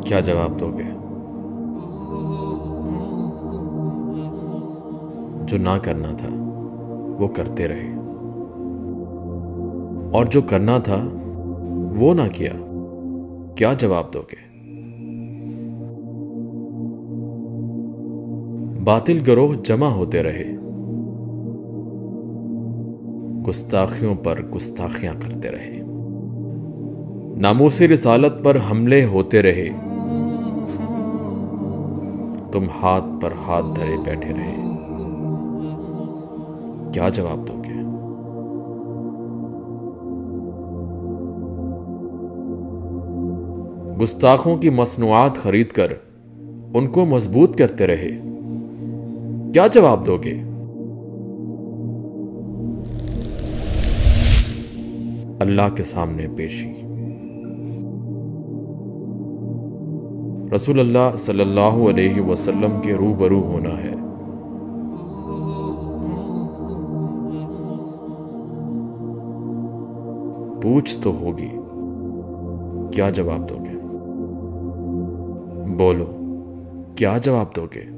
क्या जवाब दोगे? जो ना करना था वो करते रहे, और जो करना था वो ना किया, क्या जवाब दोगे? बातिल गिरोह जमा होते रहे, गुस्ताखियों पर गुस्ताखियां करते रहे, नामूसी रिसालत पर हमले होते रहे, तुम हाथ पर हाथ धरे बैठे रहे, क्या जवाब दोगे? गुस्ताखों की मसनूआत खरीद कर उनको मजबूत करते रहे, क्या जवाब दोगे? अल्लाह के सामने पेशी। रसूलुल्लाह सल्लल्लाहु अलैहि वसल्लम के रूबरू होना है। पूछ तो होगी, क्या जवाब दोगे? बोलो, क्या जवाब दोगे?